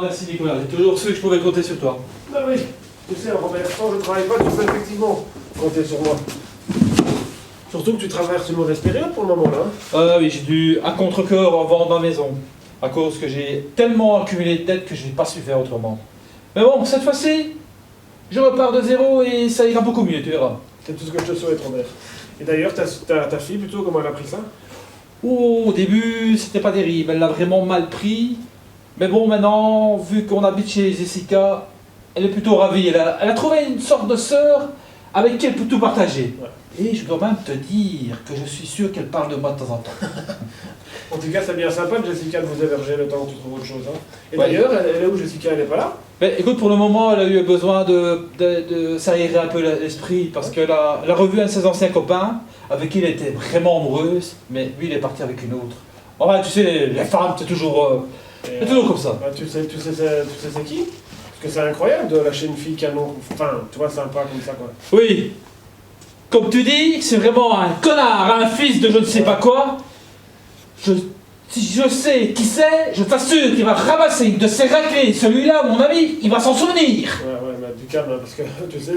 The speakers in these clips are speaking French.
merci Nicolas, j'ai toujours su que je pouvais compter sur toi. Bah oui, tu sais, Robert, quand je travaille pas, tu peux effectivement compter sur moi. Surtout que tu traverses une mauvaise période pour le moment, là. Ah oui, j'ai dû à contre-cœur vendre ma maison, à cause que j'ai tellement accumulé de dettes que je n'ai pas su faire autrement. Mais bon, cette fois-ci, je repars de zéro et ça ira beaucoup mieux, tu verras. C'est tout ce que je te souhaite, Robert. Et d'ailleurs, ta fille, plutôt, comment elle a pris ça? Oh, au début, c'était pas terrible, elle l'a vraiment mal pris. Mais bon, maintenant, vu qu'on habite chez Jessica, elle est plutôt ravie. Elle a trouvé une sorte de sœur avec qui elle peut tout partager. Ouais. Et je dois même te dire que je suis sûr qu'elle parle de moi de temps en temps. En tout cas, c'est bien sympa de Jessica de vous héberger le temps que tu trouves autre chose. Hein. Et Ouais. d'ailleurs, elle est où, Jessica? Elle est pas là? Mais écoute, pour le moment, elle a eu besoin de s'aérer un peu l'esprit parce qu'elle a revu un de ses anciens copains avec qui elle était vraiment amoureuse, mais lui, il est parti avec une autre. Enfin, tu sais, les femmes, c'est toujours comme ça. Bah, tu sais c'est qui? Parce que c'est incroyable de lâcher une fille qui a un nom, enfin, tu vois, sympa comme ça, quoi. Oui, comme tu dis, c'est vraiment un connard, un fils de je ne sais pas quoi. Si je sais qui c'est, je t'assure qu'il va ramasser de ses raclés. Celui-là, mon ami, il va s'en souvenir. Ouais, mais du calme, hein, parce que, tu sais,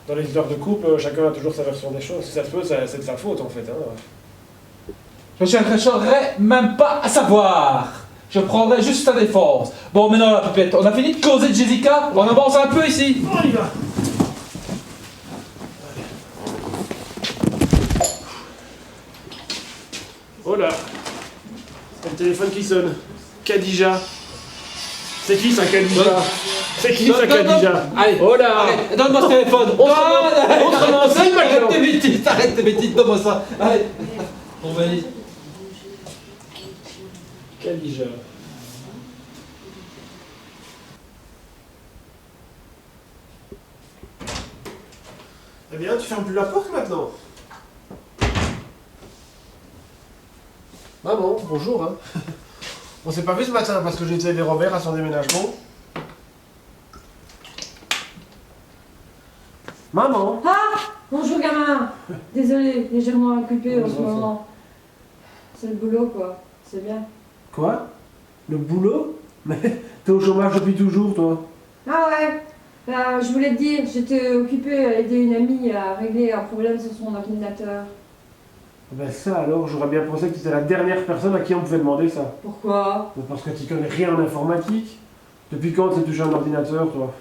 dans les histoires de couple, chacun a toujours sa version des choses. Si ça se peut, c'est de sa faute, en fait. Hein. Je ne chercherai même pas à savoir. Je prendrai juste ta défense. Bon, maintenant, la pépette, on a fini de causer de Jessica. On avance un peu ici. On y va. Oh là, c'est le téléphone qui sonne. Khadija. C'est qui ça, Khadija? C'est qui ça, Khadija? Allez, oh là. arrête, donne-moi ce téléphone. Arrête tes bêtises, donne-moi ça. Allez. On va aller. Khadija. Eh bien, tu fermes plus la porte maintenant. Maman, bonjour. Hein. On s'est pas vu ce matin parce que j'ai aidé Robert à son déménagement. Maman. Ah! Bonjour gamin! Désolée, légèrement occupée en ce Bonjour. moment. C'est le boulot quoi, c'est bien. Quoi? Le boulot? Mais t'es au chômage depuis toujours, toi. Ah ouais! Je voulais te dire, j'étais occupée à aider une amie à régler un problème sur son ordinateur. Ben ça alors, j'aurais bien pensé que tu étais la dernière personne à qui on pouvait demander ça. Pourquoi? Mais parce que tu connais rien en informatique. Depuis quand tu sais toucher un ordinateur, toi?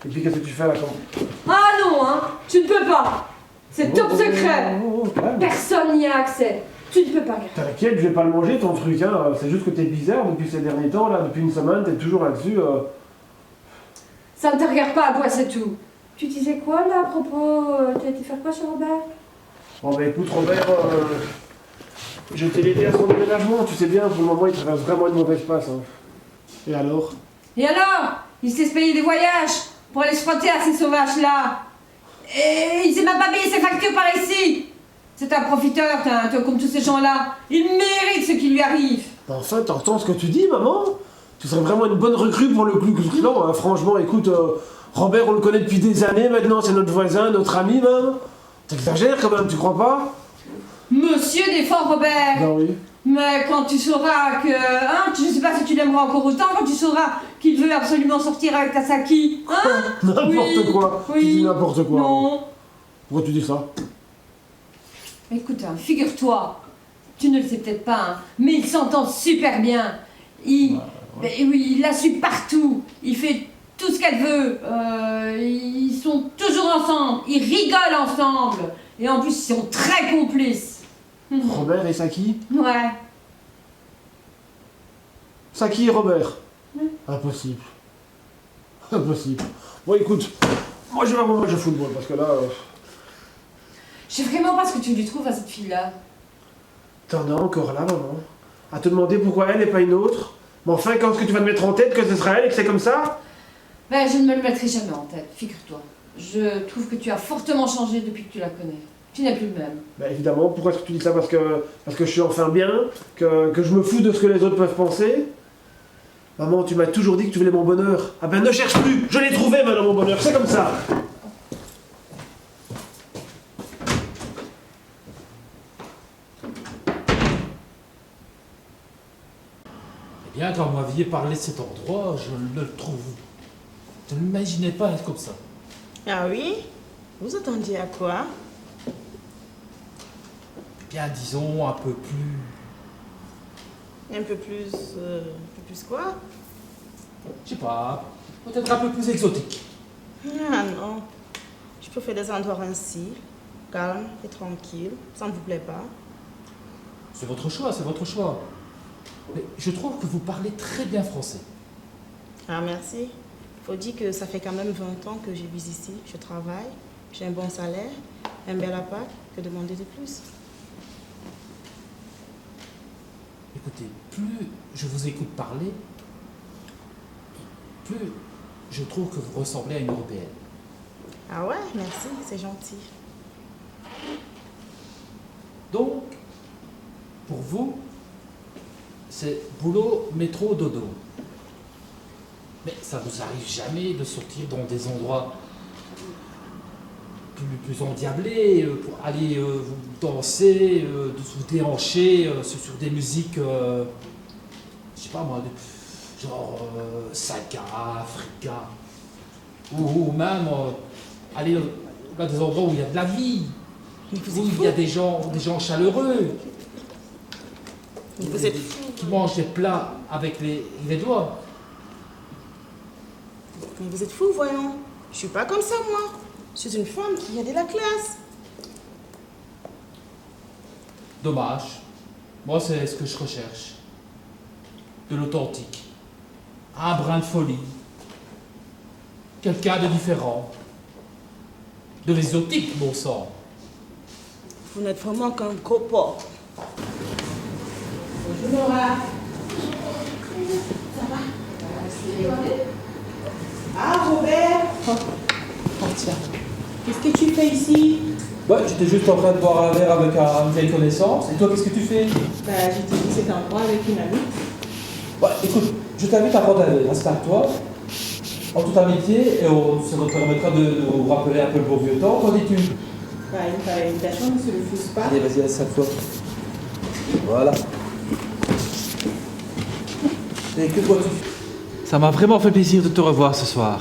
Et puis qu'est-ce que tu fais là quand... Ah non, hein! Tu ne peux pas! C'est top secret! Calme. Personne n'y a accès! Tu ne peux pas. T'inquiète, je vais pas le manger ton truc, hein. C'est juste que t'es bizarre depuis ces derniers temps, là, depuis une semaine, t'es toujours là-dessus. Ça ne te regarde pas à toi, c'est tout. Tu disais quoi là à propos? Tu as été faire quoi chez Robert? Bon bah écoute Robert, je t'ai aidé à son déménagement, tu sais bien, pour le moment il traverse vraiment une mauvaise passe. Hein. Et alors? Et alors? Il s'est payé des voyages pour aller se frotter à ces sauvages-là. Et il s'est même pas payé ses factures par ici. C'est un profiteur, comme tous ces gens-là. Il mérite ce qui lui arrive. Bah enfin, t'entends ce que tu dis, maman? Tu serais vraiment une bonne recrue pour le Ku Klux Klan, hein. Franchement, écoute, Robert, on le connaît depuis des années maintenant, c'est notre voisin, notre ami même. T'exagères quand même, tu crois pas? Monsieur défend Robert. Ben oui. Mais quand tu sauras que... Hein, je sais pas si tu l'aimeras encore autant, quand tu sauras qu'il veut absolument sortir avec Tasaki. Hein? N'importe Oui, quoi. oui. Tu dis n'importe quoi. Non. Pourquoi tu dis ça? Écoute, hein, figure-toi, tu ne le sais peut-être pas, hein, mais ils s'entendent super bien. Ben oui, il la suit partout. Il fait tout ce qu'elle veut. Ils sont toujours ensemble. Ils rigolent ensemble. Et en plus, ils sont très complices. Robert et Saki? Ouais. Saki et Robert? Oui. Impossible. Impossible. Bon écoute, moi je vais avoir un match de football parce que là... Je sais vraiment pas ce que tu lui trouves à cette fille-là. T'en as encore là, maman? À te demander pourquoi elle et pas une autre? Mais enfin, quand est-ce que tu vas te mettre en tête que ce sera elle et que c'est comme ça? Ben, je ne me le mettrai jamais en tête, figure-toi. Je trouve que tu as fortement changé depuis que tu la connais. Tu n'es plus le même. Bah évidemment, pourquoi est-ce que tu dis ça? Parce que je suis enfin bien, que je me fous de ce que les autres peuvent penser. Maman, tu m'as toujours dit que tu voulais mon bonheur. Ah ben ne cherche plus, je l'ai trouvé maintenant mon bonheur, c'est comme ça. Eh bien, quand vous m'aviez parlé de cet endroit, je ne le trouve. Je ne m'imaginais pas être comme ça. Ah oui? Vous attendiez à quoi? Eh bien, disons, un peu plus. Un peu plus quoi? Je sais pas, peut-être un peu plus exotique. Ah non. Je préfère des endroits ainsi, calmes et tranquilles. Ça ne vous plaît pas? C'est votre choix, c'est votre choix. Mais je trouve que vous parlez très bien français. Ah merci. Faut dire que ça fait quand même 20 ans que je vis ici. Je travaille, j'ai un bon salaire, un bel appart. Que demander de plus? Écoutez, plus je vous écoute parler, plus je trouve que vous ressemblez à une Européenne. Ah ouais, merci, c'est gentil. Donc, pour vous, c'est boulot, métro, dodo. Mais ça vous arrive jamais de sortir dans des endroits plus endiablés, pour aller vous danser, de vous déhancher sur des musiques, je sais pas moi, genre Saka, Africa, ou même aller dans des endroits où il y a de la vie, Mais vous où êtes il fou. y a des gens chaleureux, Mais vous êtes fou. qui mangent des plats avec les doigts. Mais vous êtes fou, voyons. Je suis pas comme ça, moi. Je suis une femme qui a de la classe. Dommage. Moi, c'est ce que je recherche. De l'authentique. Un brin de folie. Quelqu'un de différent. De l'exotique, bon sang. Vous n'êtes vraiment qu'un gros porc. Bonjour Nora. Ça va? Ah Robert. Oh tiens. Qu'est-ce que tu fais ici? Ouais, j'étais juste en train de boire un verre avec une vieille connaissance. Et toi, qu'est-ce que tu fais? Bah j'étais dit cet endroit avec une amie. Ouais, écoute, je t'invite à prendre un verre. Installe-toi. En toute amitié, et ça nous permettra de vous rappeler un peu le bon vieux temps. Qu'en dis-tu? Bah une par invitation, ne se refuse pas. Allez, vas-y, installe-toi. Voilà. Et que vois-tu? Ça m'a vraiment fait plaisir de te revoir ce soir.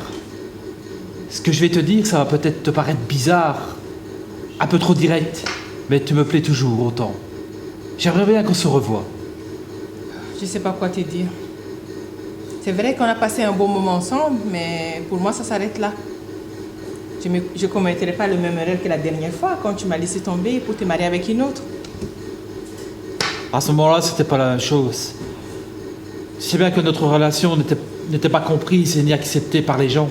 Ce que je vais te dire, ça va peut-être te paraître bizarre, un peu trop direct, mais tu me plais toujours autant. J'aimerais bien qu'on se revoie. Je sais pas quoi te dire. C'est vrai qu'on a passé un bon moment ensemble, mais pour moi, ça s'arrête là. Je ne commettrai pas le même erreur que la dernière fois, quand tu m'as laissé tomber pour te marier avec une autre. À ce moment-là, c'était pas la même chose. Je sais bien que notre relation n'était pas comprise et ni acceptée par les gens.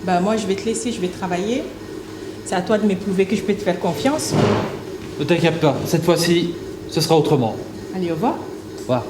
Bah, moi, je vais te laisser, je vais travailler. C'est à toi de me prouver que je peux te faire confiance. Ne t'inquiète pas, cette fois-ci, ce sera autrement. Allez, au revoir. Voilà.